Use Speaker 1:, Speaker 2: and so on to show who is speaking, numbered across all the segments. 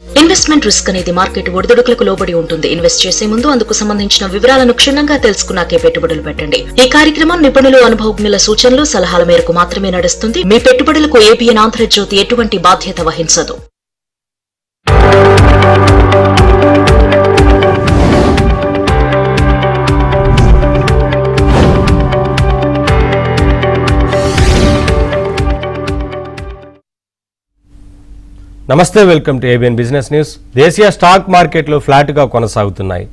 Speaker 1: Investment risk అనేది market ఒడిదుడుకులకు లోబడి ఉంటుంది. ఇన్వెస్ట్ చేసే ముందు అందుకు సంబంధించిన వివరాలను క్షుణ్ణంగా తెలుసుకున్నాకే పెట్టుబడులు పెట్టండి. ఈ కార్యక్రమం నిపుణులు, అనుభవజ్ఞుల సూచనలు, సలహాల మేరకు మాత్రమే నడుస్తుంది. మీ పెట్టుబడులకు ఏబిఎన్ ఆంధ్రజ్యోతి ఎటువంటి బాధ్యత వహించదు.
Speaker 2: నమస్తే, welcome to ABN business news. దేశీయ స్టాక్ మార్కెట్లు ఫ్లాట్గా కొనసాగుతున్నాయి.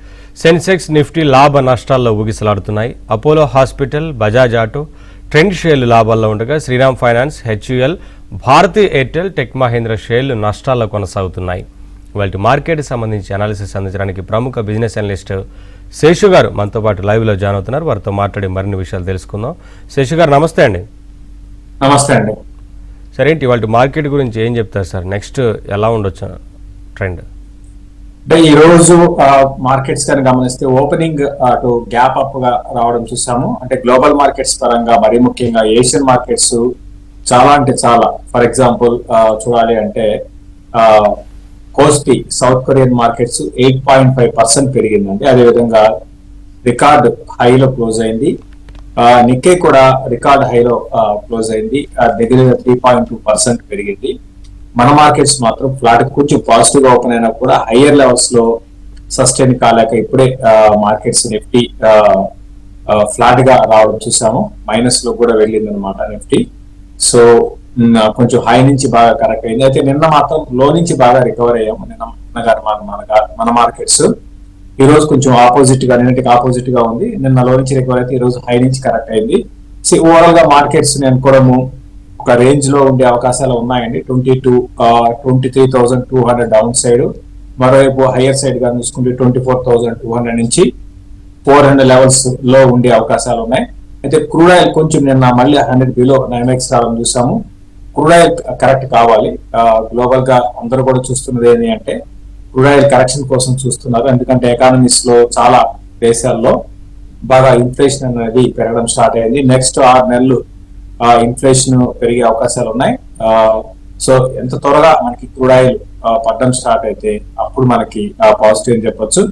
Speaker 2: సెన్సెక్స్, నిఫ్టీ లాభ నష్టాల్లో ఊగిసలాడుతున్నాయి. Apollo hospital, Bajaj auto, Trent షేర్లు లాభాల్లో ఉండగా Shriram finance, HUL, Bharti Airtel, Tech Mahindra షేర్లు నష్టాల్లో కొనసాగుతున్నాయి. వాటి మార్కెట్ సంబంధించి అనాలిసిస్ అందించడానికి ప్రముఖ బిజినెస్ అనలిస్ట్ శేషు గారు మనతో పాటు లైవ్లో జాయిన్ అవుతున్నారు. వారితో మాట్లాడి మరిన్ని విషయాలు తెలుసుకుందాం. శేషు గారు నమస్తే అండి.
Speaker 3: నమస్తే అండి.
Speaker 2: సరే, ఏంటి వాళ్ళ మార్కెట్ గురించి ఏం చెప్తారు సార్? నెక్స్ట్ ఎలా ఉండొచ్చు ట్రెండ్?
Speaker 3: అంటే ఈ రోజు మార్కెట్స్ కానీ గమనిస్తే ఓపెనింగ్ అటు గ్యాప్ అప్ గా రావడం చూసాము. అంటే గ్లోబల్ మార్కెట్స్ పరంగా మరీ ముఖ్యంగా ఏషియన్ మార్కెట్స్ చాలా అంటే చాలా, ఫర్ ఎగ్జాంపుల్ చూడాలి అంటే కోస్పి సౌత్ కొరియన్ మార్కెట్స్ 8.5% పెరిగిందండి. అదేవిధంగా రికార్డ్ హైలో క్లోజ్ అయింది. నిక్కే కూడా రికార్డ్ హైలో క్లోజ్ అయింది, దగ్గర 3.2% పెరిగింది. మన మార్కెట్స్ మాత్రం ఫ్లాట్ కొంచెం పాజిటివ్ గా ఓపెన్ అయినా కూడా హయ్యర్ లెవెల్స్ లో సస్టైన్ కాలేక ఇప్పుడే మార్కెట్స్ నిఫ్టీ ఫ్లాట్ గా రావడం చూసాము. మైనస్ లో కూడా వెళ్ళింది అనమాట నిఫ్టీ. సో కొంచెం హై నుంచి బాగా కరెక్ట్ అయింది. అయితే నిన్న మాత్రం లో నుంచి బాగా రికవర్ అయ్యాము. మన మార్కెట్స్ ఈ రోజు కొంచెం ఆపోజిట్ గా, నిన్నటికి ఆపోజిట్ గా ఉంది. నిన్న లో నుంచి రికవర్ అయితే ఈ రోజు హై నుంచి కరెక్ట్ అయింది. ఓవరాల్ గా మార్కెట్స్ నేను కూడా ఒక రేంజ్ లో ఉండే అవకాశాలు ఉన్నాయండి. 23,200 డౌన్ సైడ్, మరోవైపు హైయర్ సైడ్ గా చూసుకుంటే 24,200 నుంచి 400 లెవెల్స్ లో ఉండే అవకాశాలు ఉన్నాయి. అయితే క్రూడ్ ఆయిల్ కొంచెం నిన్న మళ్ళీ 100 బిలో 9x రావడం చూసాము. క్రూడ్ ఆయిల్ కరెక్ట్ కావాలి. గ్లోబల్ గా అందరూ కూడా చూస్తున్నది ఏంటి అంటే క్రూడ్ ఆయిల్ కరెక్షన్ కోసం చూస్తున్నారు. ఎందుకంటే ఎకానమీస్ లో చాలా దేశాల్లో బాగా ఇన్ఫ్లేషన్ అనేది పెరగడం స్టార్ట్ అయింది. నెక్స్ట్ 6 నెలలు ఇన్ఫ్లేషన్ పెరిగే అవకాశాలు ఉన్నాయి. సో ఎంత త్వరగా మనకి క్రూడ్ ఆయిల్ పడడం స్టార్ట్ అయితే అప్పుడు మనకి పాజిటివ్ అని చెప్పొచ్చు.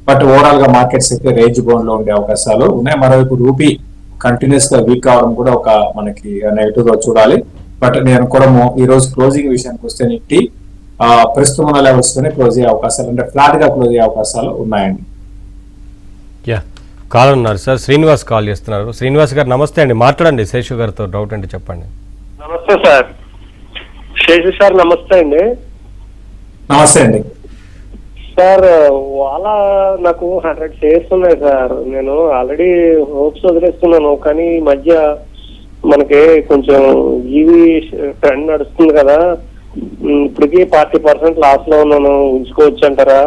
Speaker 3: బట్ ఓవరాల్ గా మార్కెట్స్ అయితే రేంజ్ బౌండ్ లో ఉండే అవకాశాలు ఉన్నాయి. మరోవైపు రూపీ కంటిన్యూస్ గా వీక్ అవడం కూడా ఒక మనకి నెగిటివ్ గా చూడాలి. బట్ నేను కూడా ఈ రోజు క్లోజింగ్ విషయానికి వస్తే నిఫ్టీ ప్రస్తుతం ఉన్న లెవెల్స్ లోనే క్లోజ్ అయ్యే అవకాశాలు, అంటే ఫ్లాట్ గా క్లోజ్ అయ్యే అవకాశాలు ఉన్నాయండి.
Speaker 2: కాల్ ఉన్నారు సార్, శ్రీనివాస్ కాల్ చేస్తున్నారు. శ్రీనివాస్ గారు నమస్తే అండి, మాట్లాడండి. శేషు గారితో డౌట్ అంటే చెప్పండి.
Speaker 4: నమస్తే సార్. శేషు సార్ నమస్తే అండి.
Speaker 3: నమస్తే అండి
Speaker 4: సార్. వాళ్ళ నాకు 100 షేర్స్ ఉన్నాయి సార్. నేను ఆల్రెడీ హోప్స్ వదిలేస్తున్నాను, కానీ ఈ మధ్య మనకి కొంచెం ఈవీ ట్రెండ్ నడుస్తుంది కదా, ఇప్పటికి 40% లాస్ లో ఉన్నాను. ఉంచుకోవచ్చు అంటారా?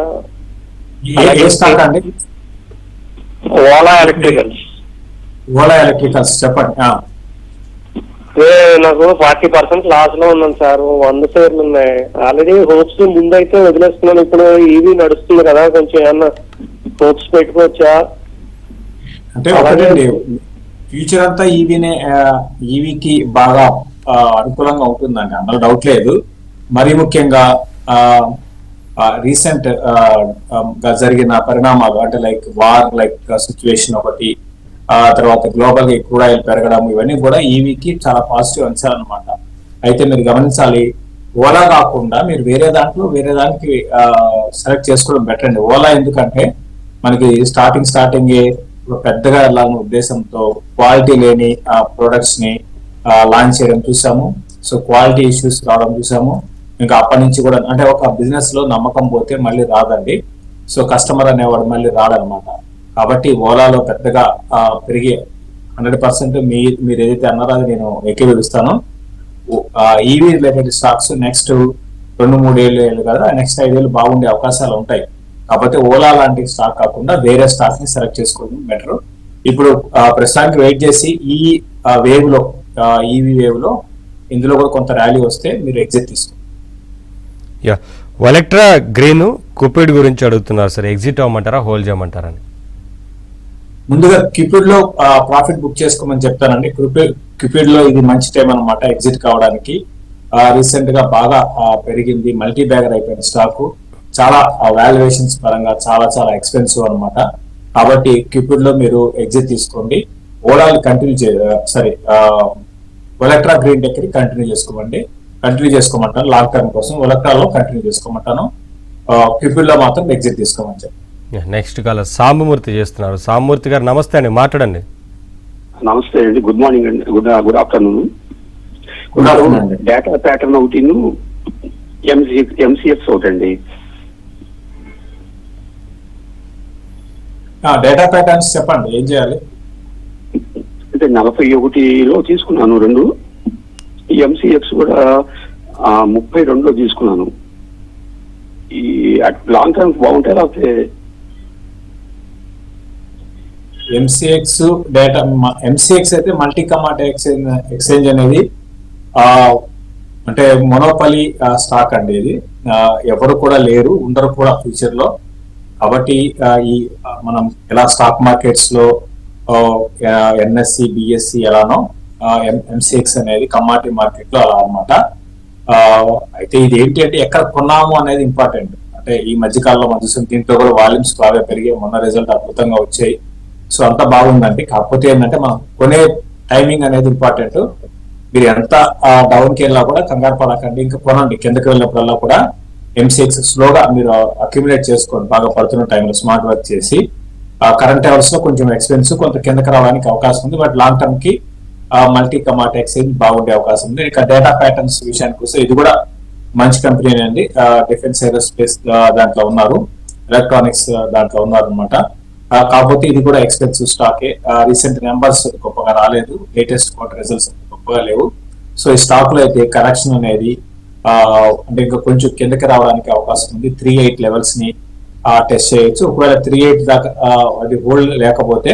Speaker 4: ఓలా ఎలక్ట్రికల్స్
Speaker 3: చెప్పండి.
Speaker 4: నాకు 40% లాస్ లో ఉన్నాను సార్. 100 షేర్లు ఉన్నాయి. ఆల్రెడీ హోప్స్ ముందు అయితే వదిలేస్తున్నాను. ఇప్పుడు ఈవీ నడుస్తుంది కదా, కొంచెం ఏమన్నా హోప్స్ పెట్టుకోవచ్చా?
Speaker 3: అంటే ఒకటండి, ఫ్యూచర్ అంతా ఈవీకి బాగా అనుకూలంగా ఉంటుందండి, అందులో డౌట్ లేదు. మరీ ముఖ్యంగా రీసెంట్ గా జరిగిన పరిణామాలు, అంటే లైక్ వార్ సిచ్యువేషన్ ఒకటి, తర్వాత గ్లోబల్ గా క్రూడ్ ఆయిల్ పెరగడం, ఇవన్నీ కూడా ఈవీకి చాలా పాజిటివ్ అంశాలు అనమాట. అయితే మీరు గమనించాలి, ఓలా కాకుండా మీరు వేరే దానికి సెలెక్ట్ చేసుకోవడం బెటర్ అండి. ఓలా ఎందుకంటే మనకి స్టార్టింగ్ పెద్దగా వెళ్ళాలనే ఉద్దేశంతో క్వాలిటీ లేని ప్రొడక్ట్స్ ని లాంచ్ చేయడం చూసాము. సో క్వాలిటీ ఇష్యూస్ రావడం చూసాము. ఇంకా అప్పటి నుంచి కూడా అంటే ఒక బిజినెస్ లో నమ్మకం పోతే మళ్ళీ రాదండి. సో కస్టమర్ అనేవాడు మళ్ళీ రాడనమాట. కాబట్టి ఓలాలో పెద్దగా పెరిగే 100% మీరు ఏదైతే అన్నారో అది నేను ఏకీభవిస్తాను. ఈవీ రిలేటెడ్ స్టాక్స్ నెక్స్ట్ 2-3 ఏళ్ళు కదా, నెక్స్ట్ 5 ఏళ్ళు బాగుండే అవకాశాలు ఉంటాయి. కాకపోతే ఓలా లాంటి స్టాక్ కాకుండా వేరే స్టాక్ ని సెలెక్ట్ చేసుకోవడం బెటర్. ఇప్పుడు ప్రస్తుతానికి వెయిట్ చేసి ఈ వేవ్ లో, ఈవీ వేవ్ లో ఇందులో కూడా కొంత ర్యాలీ వస్తే మీరు ఎగ్జిట్ తీసుకోండి.
Speaker 2: వలెక్ట్రా గ్రీన్ కుపిడ్ గురించి అడుగుతున్నారు సార్, ఎగ్జిట్ అవ్వమంటారా, హోల్డ్ చేయమంటారా అని?
Speaker 3: ముందుగా క్యూపిడ్ లో ప్రాఫిట్ బుక్ చేసుకోమని చెప్తానండి. క్యూపిడ్ లో ఇది మంచి టైం అనమాట ఎగ్జిట్ కావడానికి. రీసెంట్ గా బాగా పెరిగింది, మల్టీ బ్యాగర్ అయిపోయిన స్టాక్. చాలా వాల్యుయేషన్స్ పరంగా చాలా చాలా ఎక్స్పెన్సివ్ అనమాట. కాబట్టి క్యూపిడ్ లో మీరు ఎగ్జిట్ తీసుకోండి. ఓలాల్ కంటిన్యూ ఒలెక్ట్రా గ్రీన్ టెక్ ని కంటిన్యూ చేసుకోమంటాను. లాంగ్ టర్మ్ కోసం ఒలెక్ట్రాలో కంటిన్యూ చేసుకోమంటాను. క్యూపిడ్ లో మాత్రం ఎగ్జిట్ తీసుకోమని చెప్పి.
Speaker 2: నెక్స్ట్ కాలర్ సాంబమూర్తి చేస్తున్నారు. సాంబమూర్తి గారు నమస్తే అండి, మాట్లాడండి.
Speaker 5: నమస్తే అండి, గుడ్ మార్నింగ్ అండి, గుడ్ ఆఫ్టర్నూన్. డేటా ప్యాటర్న్ ఒకటి, ఎంసీఎక్స్ ఒకటి అండి.
Speaker 3: డేటా ప్యాటర్న్స్ చెప్పండి, ఏం చేయాలి?
Speaker 5: అంటే 41లో తీసుకున్నాను 2, ఎంసీఎక్స్ కూడా 32లో తీసుకున్నాను. ఈ లాంగ్ టర్మ్ బాగుంటాయి లేకపోతే?
Speaker 3: ఎంసీఎక్స్ అయితే మల్టీ కమాడిటీ ఎక్స్చేంజ్ అనేది అంటే మొనోపలి స్టాక్ అండి. ఇది ఎవరు కూడా లేరు, ఉండరు కూడా ఫ్యూచర్ లో. కాబట్టి ఈ మనం ఎలా స్టాక్ మార్కెట్స్ లో ఎన్ఎస్సి బిఎస్సి ఎలానో ఎంసీఎక్స్ అనేది కమాడిటీ మార్కెట్ లో అలా అనమాట. అయితే ఇది ఏంటి అంటే ఎక్కడ కొన్నాము అనేది ఇంపార్టెంట్. అంటే ఈ మధ్యకాలంలో మనం చూసిన దీంట్లో కూడా వాల్యూమ్స్ బాగా పెరిగాయి, మొన్న రిజల్ట్ అద్భుతంగా వచ్చాయి. సో అంత బాగుందండి. కాకపోతే ఏంటంటే మనం కొనే టైమింగ్ అనేది ఇంపార్టెంట్. మీరు ఎంత డౌన్ కి వెళ్ళినా కూడా కంగారు పడకండి, ఇంకా కొనండి. కిందకి వెళ్ళినప్పుడల్లా కూడా ఎంసీఎక్స్ స్లోగా మీరు అక్యుములేట్ చేసుకోండి. బాగా పడుతున్న టైంలో స్మార్ట్ వర్క్ చేసి కరెంట్ అవర్స్ లో కొంచెం ఎక్స్పెన్సివ్, కొంత కిందకి రావడానికి అవకాశం ఉంది. బట్ లాంగ్ టర్మ్ కి మల్టీ కమాడిటీ ఎక్స్చేంజ్ బాగుండే అవకాశం ఉంది. ఇక డేటా ప్యాటర్న్స్ విషయానికి వస్తే ఇది కూడా మంచి కంపెనీ అండి. డిఫెన్స్ ఏరోస్పేస్ దాంట్లో ఉన్నారు, ఎలక్ట్రానిక్స్ దాంట్లో ఉన్నారు అనమాట. కాకపోతే ఇది కూడా ఎక్స్పెన్సివ్ స్టాకే. రీసెంట్ నెంబర్స్ గొప్పగా రాలేదు, లేటెస్ట్ క్వార్టర్ రిజల్ట్స్ గొప్పగా లేవు. సో ఈ స్టాక్ లో అయితే కరెక్షన్ అనేది అంటే ఇంకా కొంచెం కిందకి రావడానికి అవకాశం ఉంది. 3.8 లెవెల్స్ ని టెస్ట్ చేయొచ్చు. ఒకవేళ 3.8 దాకా అది హోల్డ్ లేకపోతే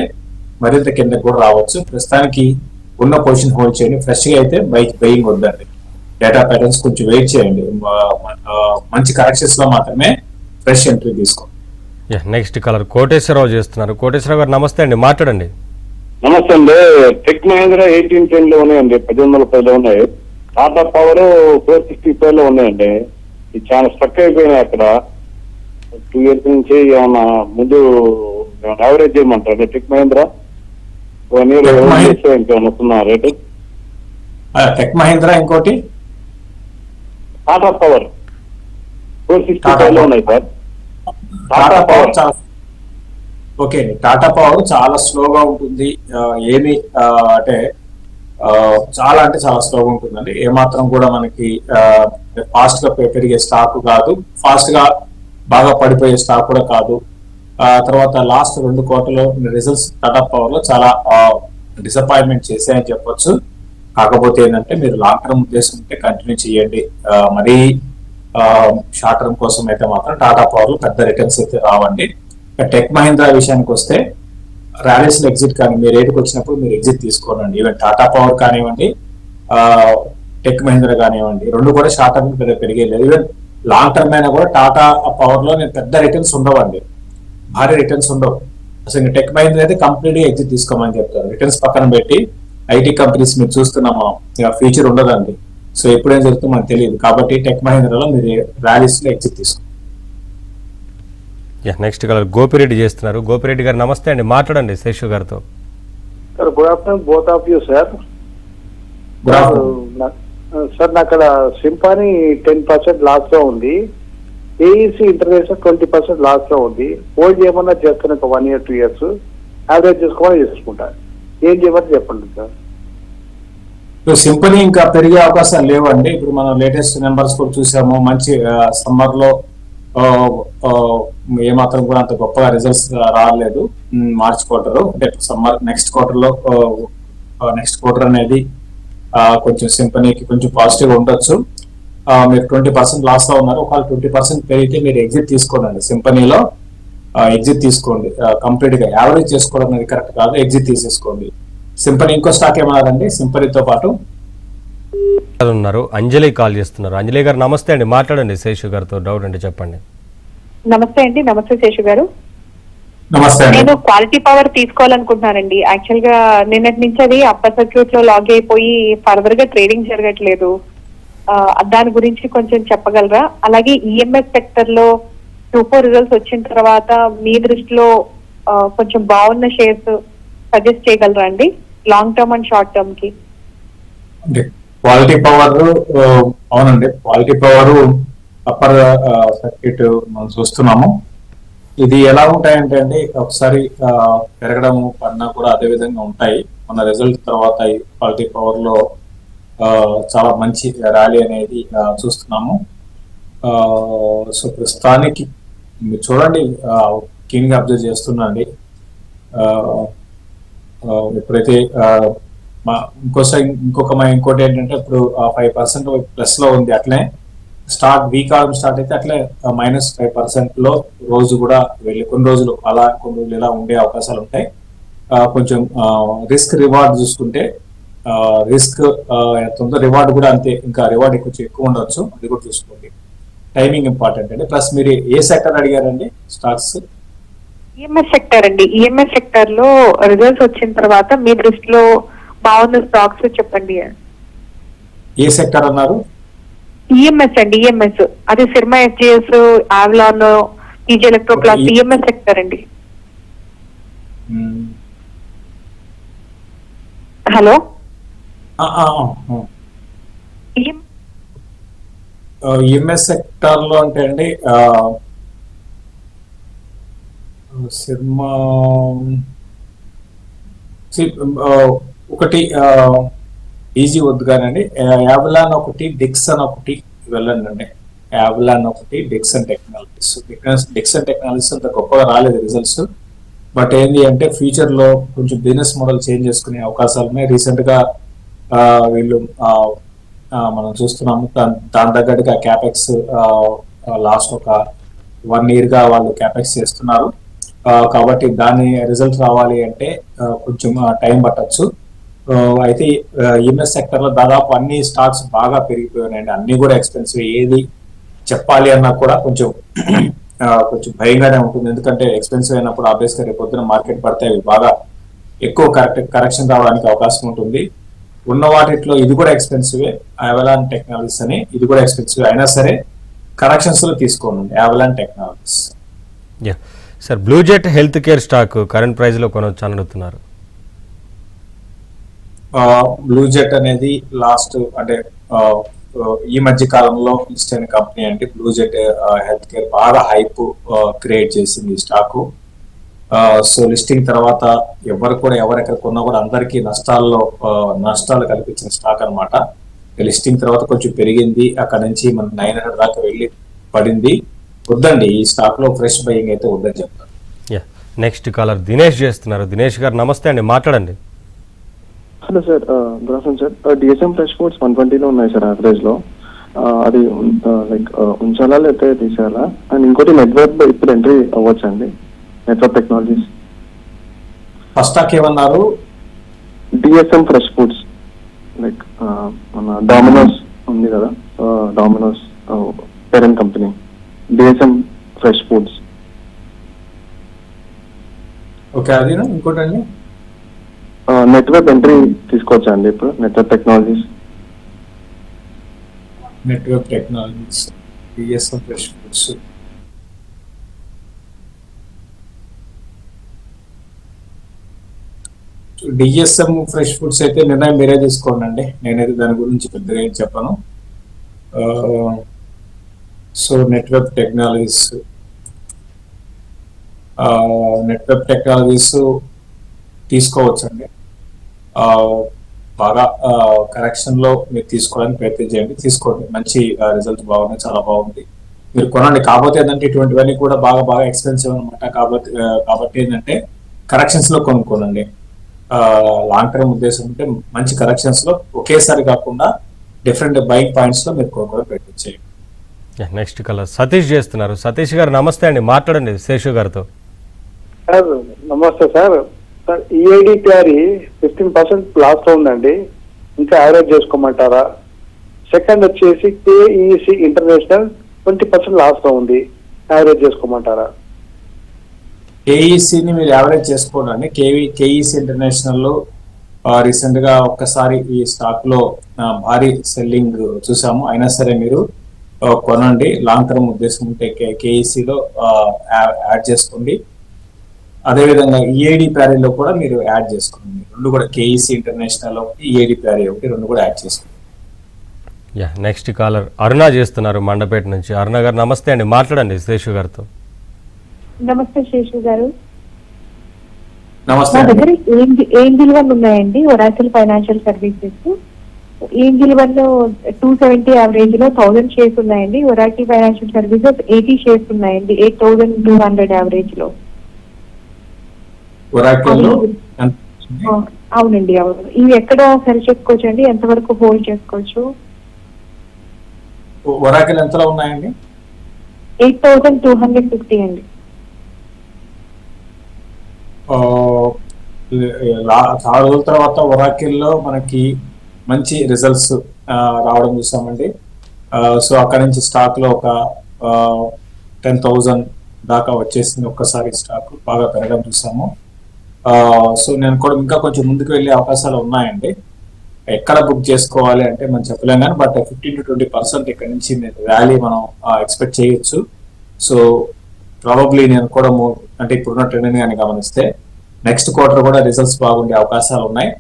Speaker 3: మరింత కిందకి కూడా రావచ్చు. ప్రస్తుతానికి ఉన్న పొజిషన్ హోల్డ్ చేయండి. ఫ్రెష్ గా అయితే బయింగ్ వద్దండి. డేటా ప్యాటర్న్స్ కొంచెం వెయిట్ చేయండి. మంచి కరెక్షన్స్ లో మాత్రమే ఫ్రెష్ ఎంట్రీ తీసుకోండి.
Speaker 2: నెక్స్ట్ కలర్ కోటేశ్వరరావు చేస్తున్నారు. కోటేశ్వరరావు గారు నమస్తే అండి, మాట్లాడండి.
Speaker 6: నమస్తే అండి. టెక్ మహేంద్ర 1810 లో ఉన్నాయండి, 1810 ఉన్నాయి. టాటా పవర్ 465 లో ఉన్నాయండి. ఇది చాలా స్ట్రక్ అయిపోయినాయి అక్కడ. 2 years నుంచి ఏమన్నా ముందు యావరేజ్ చేయమంటారు టెక్ మహేంద్ర 1 year ఇంకేమన్నా రేటు?
Speaker 3: టెక్ మహేంద్ర ఇంకోటి
Speaker 6: టాటా పవర్ 465 లో ఉన్నాయి సార్.
Speaker 3: టాటా పవర్ చాలా ఓకే అండి. టాటా పవర్ చాలా స్లోగా ఉంటుంది. ఏమి అంటే చాలా అంటే చాలా స్లోగా ఉంటుందండి. ఏమాత్రం కూడా మనకి ఫాస్ట్ గా పెరిగే స్టాక్ కాదు, ఫాస్ట్ గా బాగా పడిపోయే స్టాక్ కూడా కాదు. తర్వాత లాస్ట్ 2 క్వార్టర్లో రిజల్ట్స్ టాటా పవర్ లో చాలా డిసప్పాయింట్మెంట్ చేశాయని చెప్పొచ్చు. కాకపోతే ఏంటంటే మీరు లాంగ్ టర్మ్ ఉద్దేశం ఉంటే కంటిన్యూ చేయండి. మరీ షార్ట్ టర్మ్ కోసం అయితే మాత్రం టాటా పవర్ లో పెద్ద రిటర్న్స్ అయితే రావండి. టెక్ మహీంద్రా విషయానికి వస్తే ర్యాలీస్ లో ఎగ్జిట్ కానీ మీ రేటుకి వచ్చినప్పుడు మీరు ఎగ్జిట్ తీసుకోనండి. ఈవెన్ టాటా పవర్ కానివ్వండి, టెక్ మహీంద్రా కానివ్వండి, 2 కూడా షార్ట్ టర్మ్ పెరిగేలేదు. ఈవెన్ లాంగ్ టర్మ్ అయినా కూడా టాటా పవర్ లో పెద్ద రిటర్న్స్ ఉండవండి, భారీ రిటర్న్స్ ఉండవు. అసలు టెక్ మహీంద్రా అయితే కంప్లీట్ గా ఎగ్జిట్ తీసుకోమని చెప్తారు. రిటర్న్స్ పక్కన పెట్టి ఐటీ కంపెనీస్ మీరు చూస్తున్నామా ఫ్యూచర్ ఉండదండి. సో ఎప్పుడేం జరుగుతుందో మనకు తెలియదు. కాబట్టి టెక్ మహీంద్రాలో మీరు ర్యాలీస్ లో ఎగ్జిట్ తీసుకోండి.
Speaker 2: నెక్స్ట్ కలర్ గోపిరెడ్డి చేస్తున్నారు. గోపిరెడ్డి గారు నమస్తే అండి, మాట్లాడండి శేషు గారితో.
Speaker 4: Sir good afternoon both of you sir. Sir నాకు అక్కడ సింపానీ 10% లాస్ లో ఉంది, ఏఈసి ఇంటర్నేషనల్ 20% లాస్ లో ఉంది. హోల్డ్ చేయమన్నా చేస్తాను ఒక 1 year 2 years, యావరేజ్ చేసుకోమని చేసుకుంటాను. ఏం చేయమని చెప్పండి సార్.
Speaker 3: సింపనీ ఇంకా పెరిగే అవకాశాలు లేవండి. ఇప్పుడు మనం లేటెస్ట్ నెంబర్స్ కూడా చూసాము. మంచి సమ్మర్ లో ఏమాత్రం కూడా అంత గొప్పగా రిజల్ట్స్ రాలేదు. మార్చ్ క్వార్టర్ అంటే సమ్మర్ నెక్స్ట్ క్వార్టర్ అనేది కొంచెం సింపనీకి కొంచెం పాజిటివ్ ఉండొచ్చు. మీరు 20% లాస్ లో ఉన్నారు. ఒకవేళ 20% పెరిగితే మీరు ఎగ్జిట్ తీసుకోండి. సింపనీలో ఎగ్జిట్ తీసుకోండి. కంప్లీట్ గా యావరేజ్ చేసుకోవడం అనేది కరెక్ట్ కాదు, ఎగ్జిట్ తీసేసుకోండి. సింపనీ ఇంకో స్టాక్ ఏమన్నారండి సింపనీతో పాటు
Speaker 2: ఉన్నారు. అంజలి కాల్ చేస్తున్నారు. అంజలి గారు నమస్తే అండి, మాట్లాడండి. శేషు గారితో డౌట్ అంటే చెప్పండి.
Speaker 7: నమస్తే అండి. నమస్తే శేషు గారు.
Speaker 3: నమస్తే.
Speaker 7: నేను క్వాలిటీ పవర్ తీసుకోవాలనుకుంటున్నానండి. యాక్చువల్ గా నిన్నటి నుంచి అది అప్పర్ సర్క్యూట్ లో లాగ్ అయిపోయి ఫర్దర్ గా ట్రేడింగ్ జరగట్లేదు. దాని గురించి కొంచెం చెప్పగలరా? అలాగే ఈఎంఎస్ సెక్టర్ లో Q4 రిజల్ట్స్ వచ్చిన తర్వాత మీ దృష్టిలో కొంచెం బాగున్న షేర్స్ సజెస్ట్ చేయగలరా అండి, long term and short term కి?
Speaker 3: అంటే క్వాలిటీ పవర్, అవునండి, క్వాలిటీ పవర్ అప్పర్ సర్క్యూట్ మనం చూస్తున్నాము. ఇది ఎలా ఉంటాయంటే అండి, ఒకసారి పెరగడము పడినా కూడా అదే విధంగా ఉంటాయి. మన రిజల్ట్ తర్వాత ఈ క్వాలిటీ పవర్ లో చాలా మంచి ర్యాలీ అనేది చూస్తున్నాము. సో ప్రస్తుతానికి మీరు చూడండి, కీన్ గా అబ్జర్వ్ చేస్తున్నాండి. ఎప్పుడైతే ఇంకోటి ఏంటంటే ఇప్పుడు 5% ప్లస్ లో ఉంది. అట్లనే వీక్ ఆర్మ్ స్టార్ట్ అయితే అట్లే -5% లో రోజు కూడా వెళ్ళి కొన్ని రోజులు ఇలా ఉండే అవకాశాలు ఉంటాయి. కొంచెం రిస్క్ రివార్డ్ చూసుకుంటే రిస్క్ ఎంత ఉందో రివార్డ్ కూడా అంతే, ఇంకా రివార్డ్ కొంచెం ఎక్కువ ఉండొచ్చు, అది కూడా చూసుకోండి. టైమింగ్ ఇంపార్టెంట్ అండి. ప్లస్ మీరు ఏ సెక్టర్ అడిగారండి? స్టాక్స్
Speaker 7: ఈఎంఎస్ సెక్టర్ అండి. ఈఎంఎస్ సెక్టర్ లో రిజల్ట్స్ వచ్చిన తర్వాత మీ దృష్టిలో బాగున్న స్టాక్స్ చెప్పండి.
Speaker 3: ఏ సెక్టర్ అన్నారు?
Speaker 7: ఈఎంఎస్ అండి, ఈఎంఎస్. అది Syrma SGS, Avalon, PG Electroplast, EMS sector అండి. హలో,
Speaker 3: ఈఎంఎస్ సెక్టర్ లో అంటే అండి సినిమా ఒకటి ఈజీ వద్దు కానండి. యావలాన్ ఒకటి, డిక్సన్ ఒకటి వెళ్ళండి అండి. యావలాన్ ఒకటి, డిక్సన్ టెక్నాలజీస్. డిక్సన్ టెక్నాలజీస్ అంత గొప్పగా రాలేదు రిజల్ట్స్, బట్ ఏంటి అంటే ఫ్యూచర్ లో కొంచెం బిజినెస్ మోడల్ చేంజ్ చేసుకునే అవకాశాలు ఉన్నాయి. రీసెంట్ గా వీళ్ళు మనం చూస్తున్నాము, దాని తగ్గట్టుగా క్యాపెక్స్ లాస్ట్ ఒక 1 year గా వాళ్ళు క్యాపెక్స్ చేస్తున్నారు. కాబట్టి దాని రిజల్ట్ రావాలి అంటే కొంచెం టైం పట్టచ్చు. అయితే ఈఎంఎస్ సెక్టర్ లో దాదాపు అన్ని స్టాక్స్ బాగా పెరిగిపోయాయండి. అన్ని కూడా ఎక్స్పెన్సివ్. ఏది చెప్పాలి అన్నా కూడా కొంచెం భయంగానే ఉంటుంది. ఎందుకంటే ఎక్స్పెన్సివ్ అయినప్పుడు ఆబ్వియస్ గా రేపు పొద్దున మార్కెట్ పడితే అవి బాగా ఎక్కువ కరెక్షన్ రావడానికి అవకాశం ఉంటుంది. ఉన్న వాటిలో ఇది కూడా ఎక్స్పెన్సివే. అవలాన్ టెక్నాలజీస్ అని ఇది కూడా ఎక్స్పెన్సివ్ అయినా సరే కరెక్షన్స్ లో తీసుకోండి అవలాన్ technologies.
Speaker 2: Sir, blue jet health care stock current price లో కొనవచ్చు అని అడుగుతున్నారు.
Speaker 3: బ్లూ జెట్ అనేది లాస్ట్ అంటే ఈ మధ్య కాలంలో లిస్ట్ అయిన కంపెనీ అంటే బ్లూ జెట్ హెల్త్ కేర్ బాగా హైప్ క్రియేట్ చేసింది ఈ స్టాక్. సో లిస్టింగ్ తర్వాత ఎవరెక్కడ కొన్నా కూడా అందరికీ నష్టాలు కల్పించిన స్టాక్ అనమాట. లిస్టింగ్ తర్వాత కొంచెం పెరిగింది, అక్కడ నుంచి మన 900 దాకా వెళ్ళి పడింది. వద్దండి, ఈ స్టాక్ లో ఫ్రెష్ బయింగ్ అయితే వద్దని చెప్తాను.
Speaker 2: నెక్స్ట్ కాలర్ దినేష్ చేస్తున్నారు. దినేష్ గారు నమస్తే అండి, మాట్లాడండి.
Speaker 8: Hello sir, good afternoon sir. DSM fresh foods 120 ఉన్నాయి సార్ యావరేజ్ లో. అది ఉంచాలా లేకపోతే తీసేయాలా? అండ్ ఇంకోటి నెట్వర్క్ ఇప్పుడు ఎంట్రీ అవ్వచ్చు అండి, నెట్వర్క్ టెక్నాలజీస్.
Speaker 3: ఫస్ట్ స్టాక్ ఏమన్నారు?
Speaker 8: డిఎస్ఎం ఫ్రెష్ ఫుడ్స్, లైక్ మన డామినోస్ ఉంది కదా, dominoes parent company, DSM fresh foods.
Speaker 3: Okay, అది ఇంకోటి అండి
Speaker 8: నెట్వర్క్ ఎంట్రీ తీసుకోవచ్చా అండి ఇప్పుడు? Network technologies
Speaker 3: DSM fresh foods. DSM fresh foods అయితే నిర్ణయం మీరే తీసుకోండి అండి, నేనైతే దాని గురించి పెద్దగా ఏం చెప్పను. సో నెట్వర్క్ టెక్నాలజీస్ తీసుకోవచ్చండి. బాగా కరెక్షన్ లో మీరు తీసుకోవడానికి ప్రయత్నం చేయండి, తీసుకోండి. మంచి రిజల్ట్ బాగున్నాయి, చాలా బాగుంది, మీరు కొనండి. కాకపోతే ఏంటంటే ఇటువంటివన్నీ కూడా బాగా ఎక్స్పెన్సివ్ అనమాట. కాబట్టి ఏంటంటే కరెక్షన్స్ లో కొనుక్కోనండి. లాంగ్ టర్మ్ ఉద్దేశం ఉంటే మంచి కరెక్షన్స్ లో ఒకేసారి కాకుండా డిఫరెంట్ బయింగ్ పాయింట్స్ లో మీరు కొనుక్కోవడం ప్రయత్నం చేయండి.
Speaker 2: నెక్స్ట్ కలర్ సతీష్ చేస్తున్నారు. సతీష్ గారు నమస్తే అండి, మాట్లాడండి శేషు గారితో.
Speaker 4: సార్ నమస్తే sir. Sir EID carry 15% loss లో ఉందండి, ఇంకా యావరేజ్ చేసుకోమంటారా? సెకండ్ వచ్చేసి కేఈసి ఇంటర్నేషనల్ 20% లాస్ లో ఉంది, యావరేజ్ చేసుకోమంటారా?
Speaker 3: కేఈసిని మీరు యావరేజ్ చేసుకోండి. కేఈసి ఇంటర్నేషనల్ లో రీసెంట్ గా ఒక్కసారి ఈ స్టాక్ లో భారీ సెల్లింగ్ చూసాము. అయినా సరే మీరు కొనండి. లాంగ్ టర్మ్ ఉద్దేశం ఉంటే కేఈసీలో యాడ్ చేసుకోండి. అదేవిధంగా ఈఏడి ప్యారీలో కూడా మీరు యాడ్ చేసుకోండి. రెండు కూడా కేఈసీ ఇంటర్నేషనల్ ఒకటి, ఈఏడి ప్యారీ ఒకటి, రెండు కూడా యాడ్ చేసుకోండి.
Speaker 2: నెక్స్ట్ కాలర్ అరుణ చేస్తున్నారు మండపేట నుంచి. అరుణ గారు నమస్తే అండి, మాట్లాడండి శేషు గారితో.
Speaker 7: నమస్తే శేషు గారు.
Speaker 3: నమస్తే
Speaker 7: మా
Speaker 3: అండి.
Speaker 7: దగ్గర ఏంజిల్ వన్ ఉన్నాయండి, Oracle financial services. Angel one లో 270 యావరేజ్ లో 1000 షేర్స్ ఉన్నాయండి. ఒరాకిల్ ఫైనాన్షియల్ సర్వీసెస్ 80 షేర్స్ ఉన్నాయండి, 8200 యావరేజ్ లో.
Speaker 3: ఒరాకిల్లో
Speaker 7: అవునండి, అవును. ఇవి ఎక్కడ సరి చేసుకోవచ్చు అండి, ఎంతవరకు హోల్డ్ చేసుకోవచ్చు?
Speaker 3: ఒరాకిల్ ఎంతలో ఉన్నాయండి?
Speaker 7: 8250 అండి.
Speaker 3: చాలా రోజుల తర్వాత ఒరాకిల్లో మనకి మంచి రిజల్ట్స్ రావడం చూసామండి. సో అక్కడ నుంచి స్టాక్ లో ఒక 10,000 దాకా వచ్చేసింది. ఒక్కసారి స్టాక్ బాగా పెరగడం చూసాము. సో నేను కూడా ఇంకా కొంచెం ముందుకు వెళ్ళే అవకాశాలు ఉన్నాయండి. ఎక్కడ బుక్ చేసుకోవాలి అంటే మనం చెప్పలేం కానీ, బట్ 15 to 20% ఇక్కడ నుంచి ర్యాలీ మనం ఎక్స్పెక్ట్ చేయొచ్చు. సో ప్రాబబ్లీ నేను కూడా అంటే ఇప్పుడున్న ట్రెండ్ కానీ గమనిస్తే నెక్స్ట్ క్వార్టర్ కూడా రిజల్ట్స్ బాగుండే అవకాశాలు ఉన్నాయి.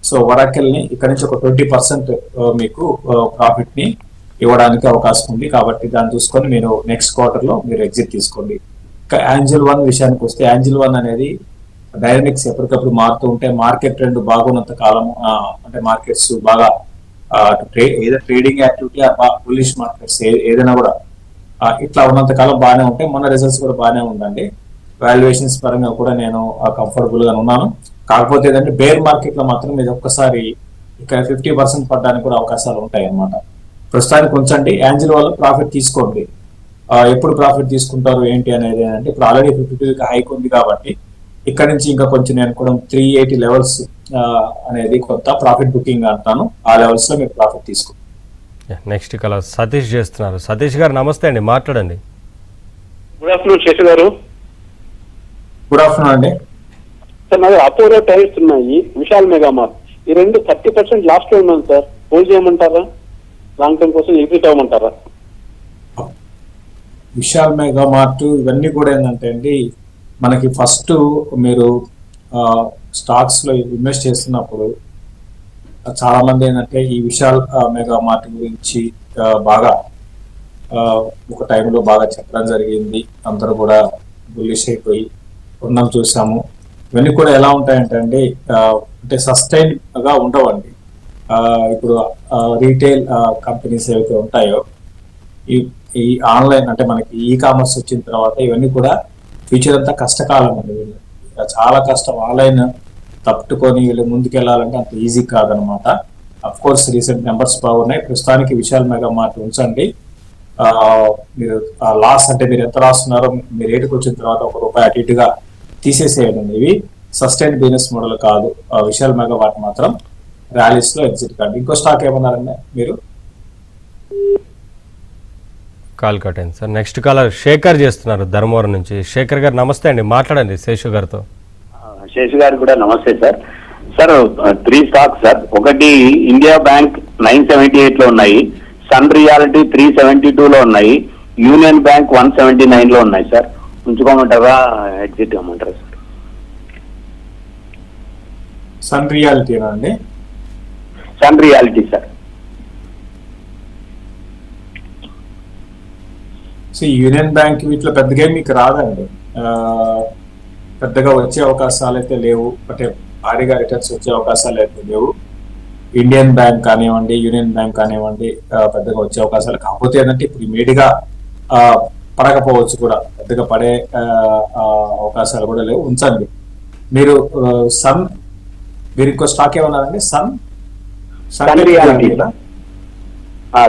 Speaker 3: సో ఒరాకిల్ ని ఇక్కడ నుంచి ఒక 20% మీకు ప్రాఫిట్ ని ఇవ్వడానికి అవకాశం ఉంది. కాబట్టి దాన్ని చూసుకొని మీరు నెక్స్ట్ క్వార్టర్ లో మీరు ఎగ్జిట్ తీసుకోండి. యాంజిల్ వన్ విషయానికి వస్తే, యాంజిల్ వన్ అనేది డైనమిక్స్ ఎప్పటికప్పుడు మారుతూ ఉంటే, మార్కెట్ ట్రెండ్ బాగున్నంత కాలం అంటే మార్కెట్స్ బాగా ఏదో ట్రేడింగ్ యాక్టివిటీ బుల్లిష్ మార్కెట్స్ ఏదైనా కూడా ఇట్లా ఉన్నంత కాలం బాగానే ఉంటాయి. మన రిజల్ట్స్ కూడా బాగానే ఉందండి. వాల్యుయేషన్స్ పరంగా కూడా నేను కంఫర్టబుల్ గా ఉన్నాను. కాకపోతే ఏంటంటే బేర్ మార్కెట్ లో మాత్రం ఇది ఒక్కసారి ఇక్కడ 50% పడడానికి కూడా అవకాశాలు ఉంటాయి అన్నమాట. ప్రస్తుతానికి ఉంచండి. యాంజిల్ వల్ల ప్రాఫిట్ తీసుకోండి. ఎప్పుడు ప్రాఫిట్ తీసుకుంటారు ఏంటి అనేది అంటే, ఇప్పుడు ఆల్రెడీ 52 హైక్ ఉంది కాబట్టి ఇక్కడ నుంచి ఇంకా కొంచెం నేను కూడా 380 లెవెల్స్ అనేది కొత్త ప్రాఫిట్ బుకింగ్ అంటాను. ఆ లెవెల్స్ లో మీరు ప్రాఫిట్ తీసుకోండి.
Speaker 2: నెక్స్ట్ కలర్ సతీష్ చేస్తున్నారు. సతీష్ గారు నమస్తే అండి, మాట్లాడండి.
Speaker 6: గుడ్ ఆఫ్టర్నూన్ శేషు గారు.
Speaker 3: గుడ్ ఆఫ్టర్నూన్ అండి.
Speaker 6: సార్ నాది అపోలో టైల్స్ ఉన్నాయి, విశాల్ మెగామార్ట్, ఈ రెండు 30% లాస్ట్ లో ఉన్నాను సార్. హోల్డ్ చేయమంటారా? లాంగ్ టర్మ్ కోసం ఎగ్జిట్ అవ్వమంటారా?
Speaker 3: విశాల్ మెగా మార్ట్ ఇవన్నీ కూడా ఏంటంటే అండి, మనకి ఫస్ట్ మీరు స్టాక్స్ లో ఇన్వెస్ట్ చేస్తున్నప్పుడు చాలా మంది ఏంటంటే ఈ విశాల్ మెగా మార్ట్ గురించి బాగా ఒక టైంలో బాగా చెప్పడం జరిగింది. అందరూ కూడా బుల్లిష్ అయిపోయి ఉన్నాం చూసాము. ఇవన్నీ కూడా ఎలా ఉంటాయంటే అండి, అంటే సస్టైన్ గా ఉండవండి. ఇప్పుడు రీటైల్ కంపెనీస్ ఏవైతే ఉంటాయో, ఈ ఆన్లైన్ అంటే మనకి ఈ కామర్స్ వచ్చిన తర్వాత ఇవన్నీ కూడా ఫ్యూచర్ అంతా కష్టకాలం అండి. వీళ్ళు చాలా కష్టం. ఆన్లైన్ తప్పుకొని వీళ్ళు ముందుకెళ్ళాలంటే అంత ఈజీ కాదనమాట. అఫ్ కోర్స్ రీసెంట్ నెంబర్స్ బాగున్నాయి. ప్రస్తుతానికి విశాల్ మెగా మార్ట్ ఉంచండి. మీరు లాస్ అంటే మీరు ఎంత రాస్తున్నారో మీ రేటుకి వచ్చిన తర్వాత ₹1 అటు ఇటుగా తీసేసేయండి. ఇవి సస్టైన్ బిజినెస్ మోడల్ కాదు. విశాల్ మెగా మార్ట్ మాత్రం ర్యాలీస్ లో ఎగ్జిట్ కాదు. ఇంకో స్టాక్ ఏమన్నారండి మీరు?
Speaker 2: కాల్ కట్ అయింది సార్. నెక్స్ట్ కాలర్ శేఖర్ చేస్తున్నారు ధర్మవరం నుంచి. శేఖర్ గారు నమస్తే అండి, మాట్లాడండి శేషు గారితో.
Speaker 5: శేషు గారు కూడా నమస్తే సార్. Sir 3 stocks sir. ఒకటి ఇండియా బ్యాంక్ 978 లో ఉన్నాయి, సన్ రియాలిటీ 372 లో ఉన్నాయి, యూనియన్ బ్యాంక్ 179 లో ఉన్నాయి సార్. ఉంచుకోమంటారా, ఎగ్జిట్ అమ్మంటారా సార్?
Speaker 3: సన్ రియాలిటీనా అండి?
Speaker 5: Sun realty sir.
Speaker 3: So Union Bank వీటిలో పెద్దగా మీకు రాదండి. పెద్దగా వచ్చే అవకాశాలు అయితే లేవు. అంటే భారీగా రిటర్న్స్ వచ్చే అవకాశాలు అయితే లేవు. ఇండియన్ బ్యాంక్ కానివ్వండి, యూనియన్ బ్యాంక్ కానివ్వండి, పెద్దగా వచ్చే అవకాశాలు. కాకపోతే ఏంటంటే ఇప్పుడు ఇమీడియట్గా పడకపోవచ్చు కూడా, పెద్దగా పడే అవకాశాలు కూడా లేవు. ఉంచండి మీరు. మీరు ఇంకో స్టాక్ ఏమన్నారండి?
Speaker 5: సన్ రియాలిటీ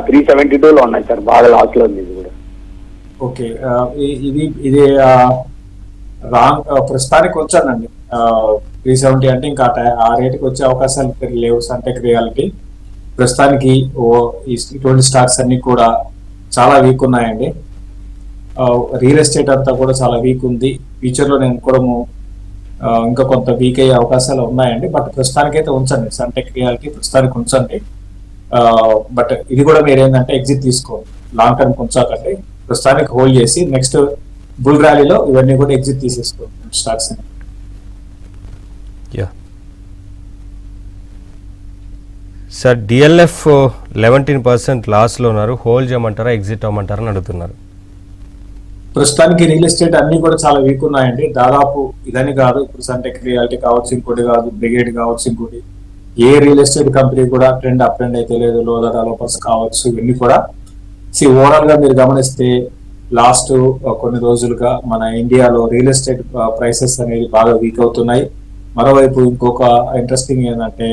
Speaker 5: 372 లో ఉన్నాయి సార్. బాగా లాస్ లో ఉంది ఇది కూడా.
Speaker 3: ఓకే, ఇది రాంగ్. ప్రస్తుతానికి వచ్చానండి 370 అంటే ఇంకా ఆ రేటుకి వచ్చే అవకాశాలు లేవు. సన్టెక్ రియాలిటీ ప్రస్తుతానికి ఇటువంటి స్టాక్స్ అన్ని కూడా చాలా వీక్ ఉన్నాయండి. రియల్ ఎస్టేట్ అంతా కూడా చాలా వీక్ ఉంది. ఫ్యూచర్ లో నేను కూడా ఇంకా కొంత వీక్ అయ్యే అవకాశాలు ఉన్నాయండి. బట్ ప్రస్తుతానికి అయితే ఉంచండి. సన్టెక్ రియాలిటీ ప్రస్తుతానికి ఉంచండి. బట్ ఇది కూడా మీరు ఏంటంటే ఎగ్జిట్ తీసుకోండి. లాంగ్ టర్మ్ ఉంచాకంటే ప్రస్తుతానికి హోల్డ్ చేసి నెక్స్ట్ బుల్ ర్యాలీలో ఇవన్నీ కూడా ఎగ్జిట్ తీసేసుకోండి స్టాక్స్.
Speaker 2: సార్ డిఎల్ఎఫ్ 11% లాస్లో ఉన్నారు, హోల్డ్ చేయమంటారా ఎగ్జిట్ అవ్వమంటారా అని అడుగుతున్నారు.
Speaker 3: ప్రస్తుతానికి రియల్ ఎస్టేట్ అన్ని కూడా చాలా వీక్ ఉన్నాయండి. దాదాపు ఇదని కాదు, ఇప్పుడు సన్టెక్ రియాలిటీ కావచ్చు, ఇంకోటి కాదు, బ్రిగేడ్ కావచ్చు, ఇంకోటి ఏ రియల్ ఎస్టేట్ కంపెనీ కూడా ట్రెండ్ అప్ ట్రెండ్ అయితే లేదు. లోదా డెవలపర్స్ కావచ్చు, ఇవన్నీ కూడా ఓవరాల్ గా మీరు గమనిస్తే లాస్ట్ కొన్ని రోజులుగా మన ఇండియాలో రియల్ ఎస్టేట్ ప్రైసెస్ అనేది బాగా వీక్ అవుతున్నాయి. మరోవైపు ఇంకొక ఇంట్రెస్టింగ్ ఏంటంటే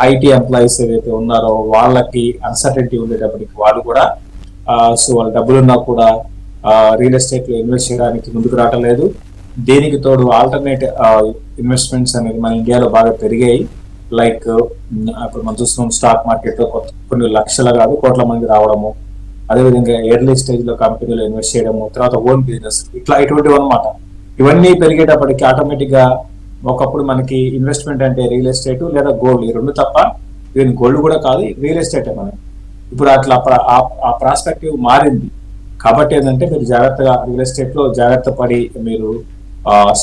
Speaker 3: ఐటీ ఎంప్లాయీస్ ఏదైతే ఉన్నారో వాళ్ళకి అన్సర్టెనిటీ ఉండేటప్పటికి వాళ్ళు కూడా వాళ్ళ డబ్బులున్నా కూడా రియల్ ఎస్టేట్ లో ఇన్వెస్ట్ చేయడానికి ముందుకు రావట్లేదు. దీనికి తోడు ఆల్టర్నేట్ ఇన్వెస్ట్మెంట్స్ అనేది మన ఇండియాలో బాగా పెరిగాయి. లైక్ ఇప్పుడు మనం చూస్తున్నాం స్టాక్ మార్కెట్ లో కొన్ని లక్షల కాదు కోట్ల మంది రావడము, అదేవిధంగా ఎర్లీ స్టేజ్ లో కంపెనీలో ఇన్వెస్ట్ చేయడము, తర్వాత ఓన్ బిజినెస్, ఇటువంటివి అనమాట. ఇవన్నీ పెరిగేటప్పటికి ఆటోమేటిక్ గా ఒకప్పుడు మనకి ఇన్వెస్ట్మెంట్ అంటే రియల్ ఎస్టేట్ లేదా గోల్డ్, ఈ రెండు తప్ప ఈవెన్ గోల్డ్ కూడా కాదు, రియల్ ఎస్టేట్ మనం ఇప్పుడు అట్లా ఆ ప్రాస్పెక్టివ్ మారింది. కాబట్టి ఏంటంటే మీరు జాగ్రత్తగా రియల్ ఎస్టేట్ లో జాగ్రత్త పడి మీరు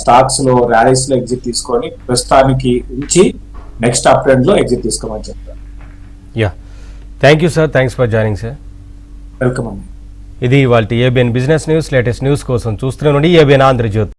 Speaker 3: స్టాక్స్ లో ర్యాలీస్ లో ఎగ్జిట్ తీసుకొని ప్రస్తుతానికి ఉంచి నెక్స్ట్ అప్ ట్రెండ్ లో ఎగ్జిట్ తీసుకోమని చెప్తాను.
Speaker 2: Thank you sir, thanks for joining sir.
Speaker 3: Welcome అండి.
Speaker 2: ఇది వాళ్ళ ABN business news. Latest news కోసం చూస్తూనే ఉండండి ఏబిఎన్ ఆంధ్రజ్యోతి.